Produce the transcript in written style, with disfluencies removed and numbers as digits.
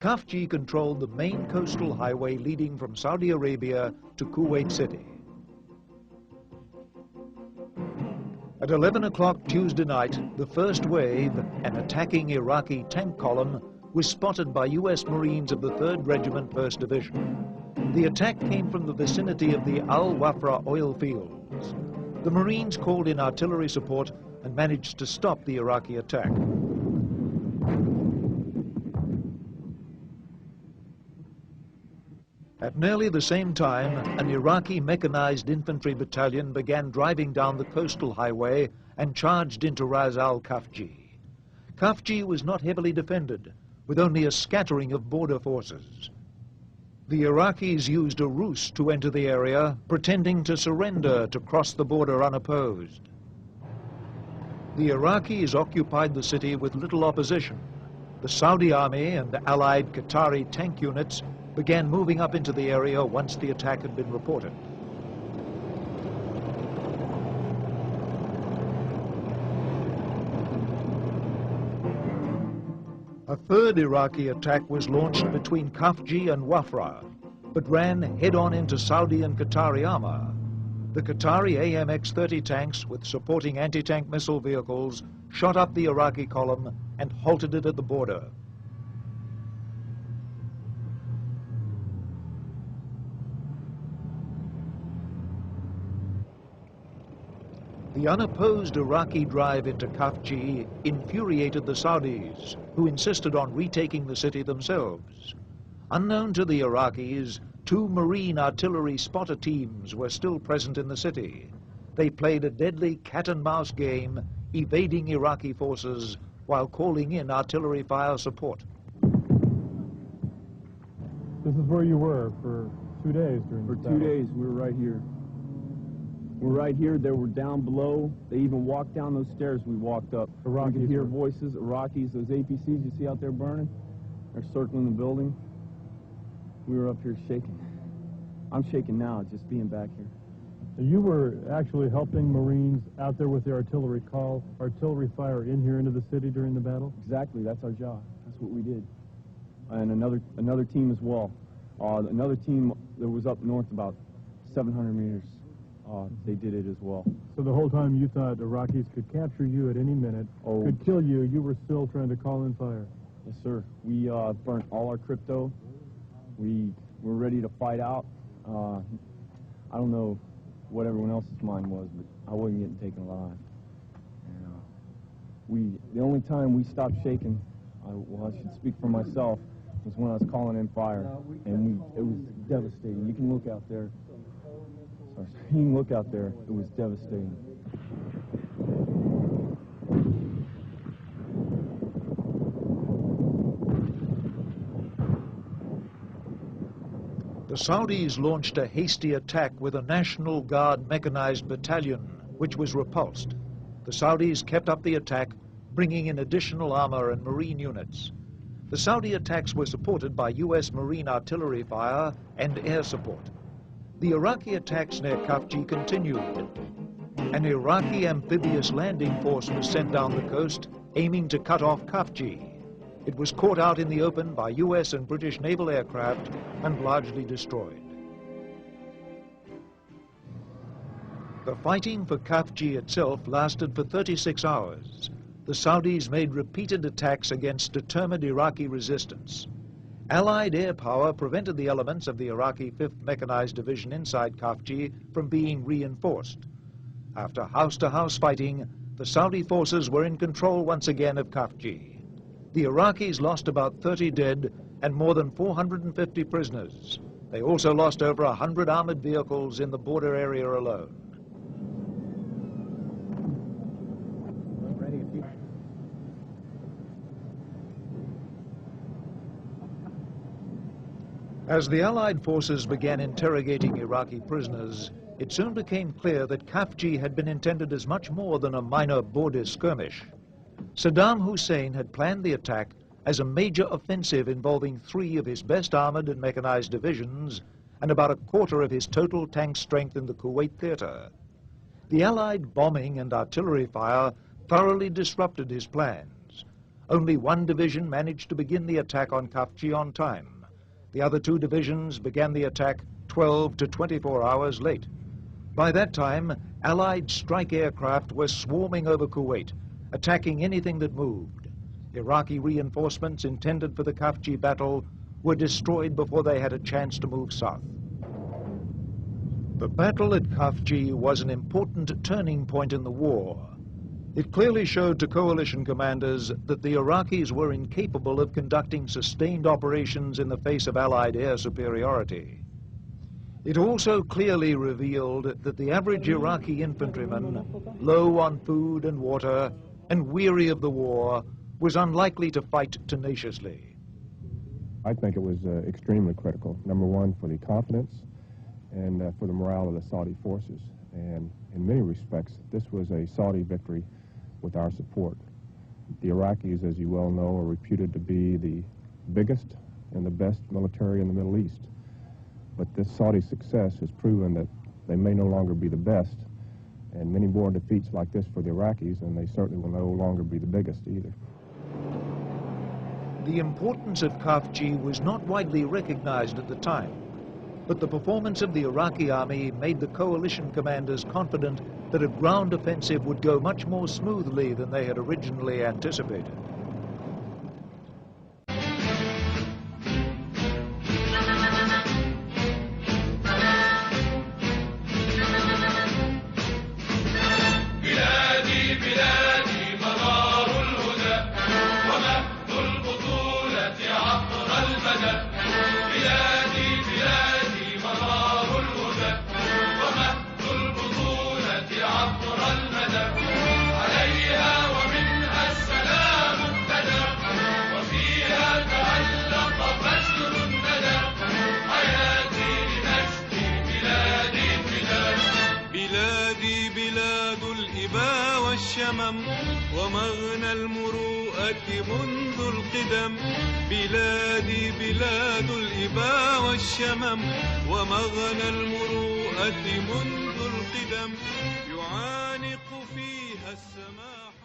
Khafji controlled the main coastal highway leading from Saudi Arabia to Kuwait City. At 11 o'clock Tuesday night, the first wave, an attacking Iraqi tank column, was spotted by U.S. Marines of the 3rd Regiment, 1st Division. The attack came from the vicinity of the Al-Wafra oil fields. The Marines called in artillery support and managed to stop the Iraqi attack. At nearly the same time, an Iraqi mechanized infantry battalion began driving down the coastal highway and charged into Ras al-Khafji. Khafji was not heavily defended, with only a scattering of border forces. The Iraqis used a ruse to enter the area, pretending to surrender to cross the border unopposed. The Iraqis occupied the city with little opposition. The Saudi army and allied Qatari tank units began moving up into the area once the attack had been reported. A third Iraqi attack was launched between Khafji and Wafra, but ran head-on into Saudi and Qatari armor. The Qatari AMX-30 tanks with supporting anti-tank missile vehicles shot up the Iraqi column and halted it at the border. The unopposed Iraqi drive into Khafji infuriated the Saudis, who insisted on retaking the city themselves. Unknown to the Iraqis, 2 Marine artillery spotter teams were still present in the city. They played a deadly cat-and-mouse game, evading Iraqi forces while calling in artillery fire support. This is where you were for 2 days during the battle. 2 days, we were right here. We're right here, they were down below. They even walked down those stairs we walked up. Iraqis, we could hear voices, Iraqis, those APCs you see out there burning. They're circling the building. We were up here shaking. I'm shaking now, just being back here. So you were actually helping Marines out there with the artillery fire in here into the city during the battle? Exactly, that's our job. That's what we did. And another team as well. Another team that was up north about 700 meters. They did it as well. So the whole time you thought Iraqis could capture you at any minute, could kill you, you were still trying to call in fire? Yes, sir. We burnt all our crypto. We were ready to fight out. I don't know what everyone else's mind was, but I wasn't getting taken alive. And the only time we stopped shaking, well, I should speak for myself, was when I was calling in fire, and it was devastating. You can look out there. You can look out there. It was devastating. The Saudis launched a hasty attack with a National Guard mechanized battalion, which was repulsed. The Saudis kept up the attack, bringing in additional armor and Marine units. The Saudi attacks were supported by U.S. Marine artillery fire and air support. The Iraqi attacks near Khafji continued. An Iraqi amphibious landing force was sent down the coast, aiming to cut off Khafji. It was caught out in the open by U.S. and British naval aircraft and largely destroyed. The fighting for Khafji itself lasted for 36 hours. The Saudis made repeated attacks against determined Iraqi resistance. Allied air power prevented the elements of the Iraqi 5th Mechanized Division inside Khafji from being reinforced. After house-to-house fighting, the Saudi forces were in control once again of Khafji. The Iraqis lost about 30 dead and more than 450 prisoners. They also lost over 100 armored vehicles in the border area alone. As the Allied forces began interrogating Iraqi prisoners, it soon became clear that Khafji had been intended as much more than a minor border skirmish. Saddam Hussein had planned the attack as a major offensive involving 3 of his best armored and mechanized divisions and about a quarter of his total tank strength in the Kuwait theater. The Allied bombing and artillery fire thoroughly disrupted his plans. Only one division managed to begin the attack on Khafji on time. The other two divisions began the attack 12 to 24 hours late. By that time, Allied strike aircraft were swarming over Kuwait, attacking anything that moved. Iraqi reinforcements intended for the Khafji battle were destroyed before they had a chance to move south. The battle at Khafji was an important turning point in the war. It clearly showed to coalition commanders that the Iraqis were incapable of conducting sustained operations in the face of Allied air superiority. It also clearly revealed that the average Iraqi infantryman, low on food and water and weary of the war, was unlikely to fight tenaciously. I think it was extremely critical, number one, for the confidence and for the morale of the Saudi forces. And in many respects, this was a Saudi victory with our support. The Iraqis, as you well know, are reputed to be the biggest and the best military in the Middle East. But this Saudi success has proven that they may no longer be the best, and many more defeats like this for the Iraqis, and they certainly will no longer be the biggest either. The importance of Khafji was not widely recognized at the time, but the performance of the Iraqi army made the coalition commanders confident that a ground offensive would go much more smoothly than they had originally anticipated. ومغنى المروءة منذ القدم بلادي بلاد الإبا والشمم ومغنى المروءة منذ القدم يعانق فيها السماح